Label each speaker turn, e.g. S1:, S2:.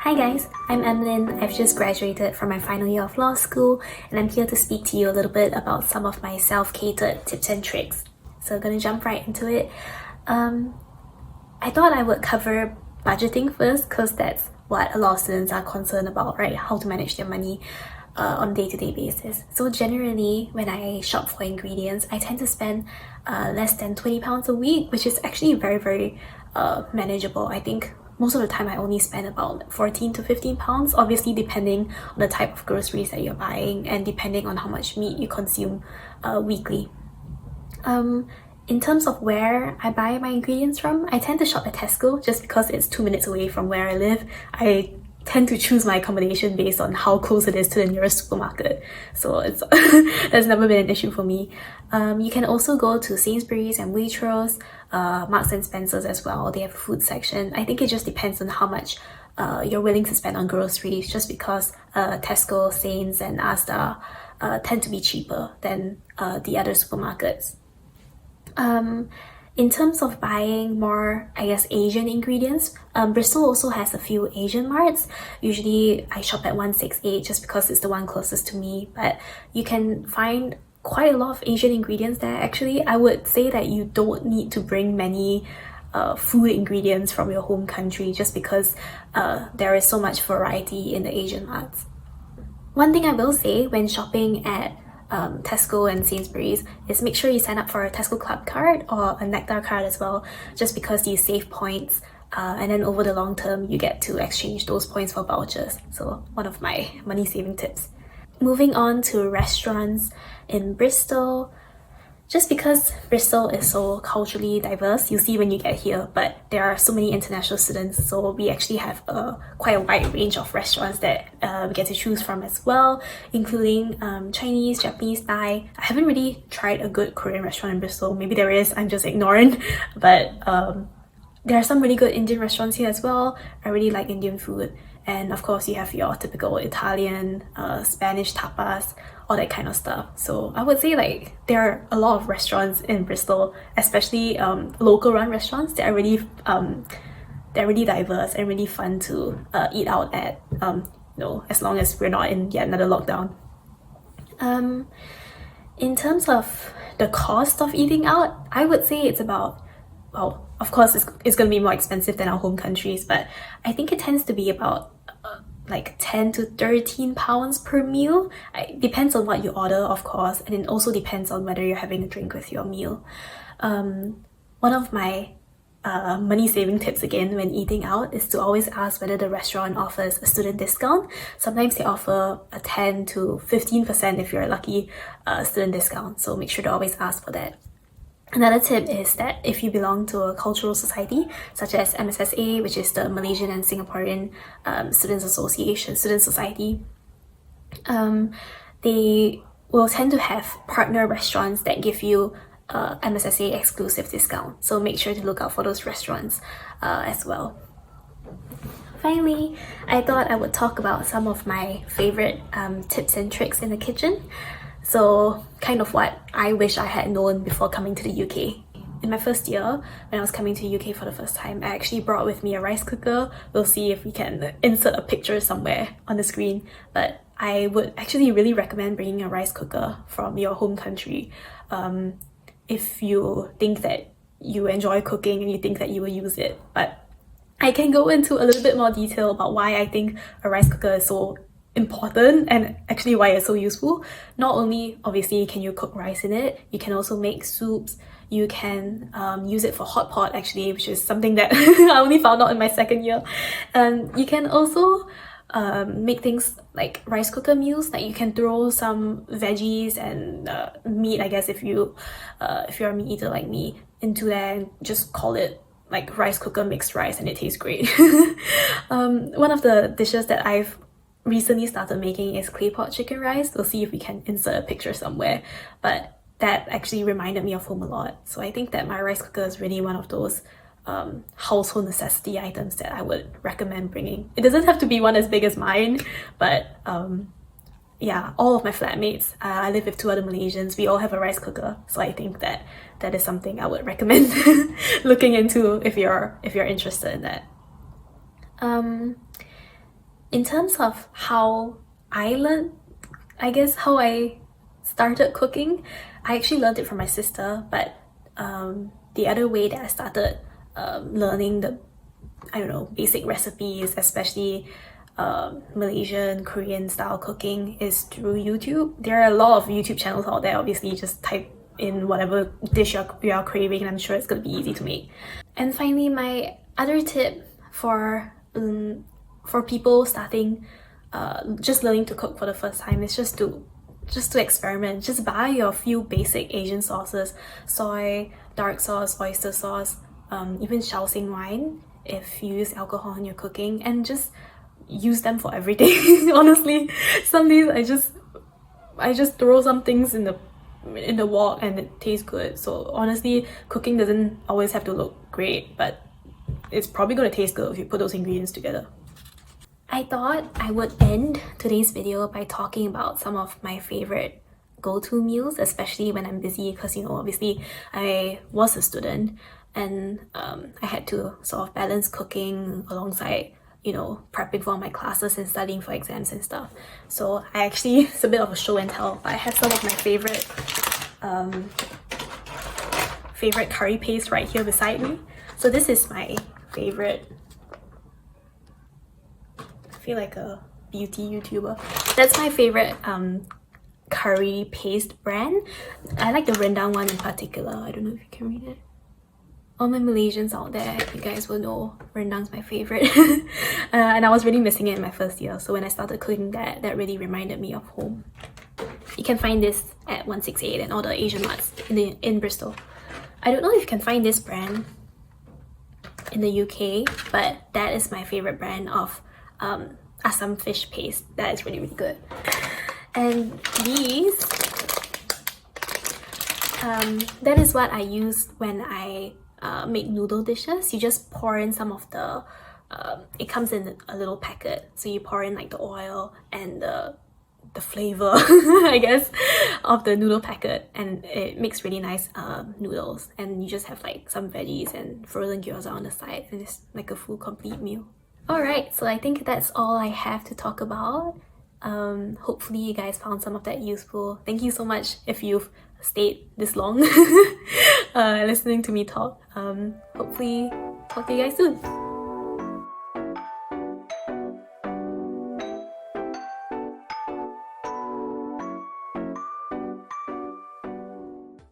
S1: Hi guys, I'm Emelyn. I've just graduated from my final year of law school and I'm here to speak to you a little bit about some of my self-catered tips and tricks. So I'm gonna jump right into it. I thought I would cover budgeting first because that's what a lot of students are concerned about, right? How to manage their money on a day-to-day basis. So generally, when I shop for ingredients, I tend to spend less than £20 a week, which is actually very manageable. I think most of the time I only spend about 14 to 15 pounds, obviously depending on the type of groceries that you're buying and depending on how much meat you consume weekly. In terms of where I buy my ingredients from, I tend to shop at Tesco just because it's 2 minutes away from where I live. I tend to choose my accommodation based on how close it is to the nearest supermarket, so it's that's never been an issue for me. You can also go to Sainsbury's and Waitrose, Marks and Spencer's as well. They have a food section. I think it just depends on how much you're willing to spend on groceries, just because Tesco, Sains and Asda tend to be cheaper than the other supermarkets. In terms of buying more, I guess, Asian ingredients, Bristol also has a few Asian marts. Usually I shop at 168 just because it's the one closest to me, but you can find quite a lot of Asian ingredients there. Actually, I would say that you don't need to bring many food ingredients from your home country just because there is so much variety in the Asian marts. One thing I will say when shopping at Tesco and Sainsbury's is make sure you sign up for a Tesco Club card or a Nectar card as well, just because you save points and then over the long term you get to exchange those points for vouchers. So one of my money saving tips. Moving on to restaurants in Bristol. Just because Bristol is so culturally diverse, you'll see when you get here, but there are so many international students, so we actually have quite a wide range of restaurants that we get to choose from as well, including Chinese, Japanese, Thai. I haven't really tried a good Korean restaurant in Bristol. Maybe there is, I'm just ignorant, but there are some really good Indian restaurants here as well. I really like Indian food. And of course you have your typical Italian, Spanish tapas, all that kind of stuff. So I would say like there are a lot of restaurants in Bristol, especially local run restaurants that are really diverse and really fun to eat out at, as long as we're not in yet another lockdown. In terms of the cost of eating out, I would say it's about, well, of course it's going to be more expensive than our home countries, but I think it tends to be about like 10 to 13 pounds per meal. It depends on what you order, of course, and it also depends on whether you're having a drink with your meal. One of my money saving tips again when eating out is to always ask whether the restaurant offers a student discount. Sometimes they offer a 10 to 15% if you're lucky student discount, so make sure to always ask for that. Another tip is that if you belong to a cultural society such as MSSA, which is the Malaysian and Singaporean Students Association, Student Society, they will tend to have partner restaurants that give you MSSA exclusive discount. So make sure to look out for those restaurants as well. Finally, I thought I would talk about some of my favorite tips and tricks in the kitchen. So kind of what I wish I had known before coming to the UK. In my first year, when I was coming to the UK for the first time, I actually brought with me a rice cooker. We'll see if we can insert a picture somewhere on the screen. But I would actually really recommend bringing a rice cooker from your home country. If you think that you enjoy cooking and you think that you will use it. But I can go into a little bit more detail about why I think a rice cooker is so important and actually why it's so useful. Not only obviously can you cook rice in it, you can also make soups. You can use it for hot pot actually, which is something that I only found out in my second year. You can also make things like rice cooker meals, like you can throw some veggies and meat, I guess if you're a meat eater like me, into there and just call it like rice cooker mixed rice and it tastes great. One of the dishes that I've recently started making is clay pot chicken rice. We'll see if we can insert a picture somewhere, but that actually reminded me of home a lot. So I think that my rice cooker is really one of those household necessity items that I would recommend bringing. It doesn't have to be one as big as mine, but yeah, all of my flatmates, I live with 2 other Malaysians, we all have a rice cooker, so I think that that is something I would recommend looking into if you're interested in that. In terms of how I learned, I guess how I started cooking, I actually learned it from my sister, but the other way that I started learning the, I don't know, basic recipes, especially Malaysian, Korean style cooking, is through YouTube. There are a lot of YouTube channels out there. Obviously, just type in whatever dish you are craving and I'm sure it's gonna be easy to make. And finally, my other tip for people starting just learning to cook for the first time is just to experiment. Just buy your few basic Asian sauces: soy, dark sauce, oyster sauce, even Shaoxing wine if you use alcohol in your cooking, and just use them for everything. Honestly, some days I just throw some things in the wok and it tastes good. So honestly, cooking doesn't always have to look great, but it's probably gonna taste good if you put those ingredients together. I thought I would end today's video by talking about some of my favorite go-to meals, especially when I'm busy, because obviously I was a student and I had to sort of balance cooking alongside prepping for my classes and studying for exams and stuff. So I actually, it's a bit of a show and tell, but I have some of my favorite curry paste right here beside me. So this is my favorite, I feel like a beauty YouTuber. That's my favorite curry paste brand. I like the rendang one in particular. I don't know if you can read it. All my Malaysians out there, you guys will know rendang's my favorite. And I was really missing it in my first year, so when I started cooking that really reminded me of home. You can find this at 168 and all the Asian marts in Bristol. I don't know if you can find this brand in the UK, but that is my favorite brand of Assam fish paste. That is really, really good. And these, that is what I use when I make noodle dishes. You just pour in some of the it comes in a little packet, so you pour in like the oil and the flavor I guess of the noodle packet, and it makes really nice noodles, and you just have like some veggies and frozen gyoza on the side, and it's like a full complete meal. Alright, so I think that's all I have to talk about. Hopefully you guys found some of that useful. Thank you so much if you've stayed this long listening to me talk. Hopefully talk to you guys soon.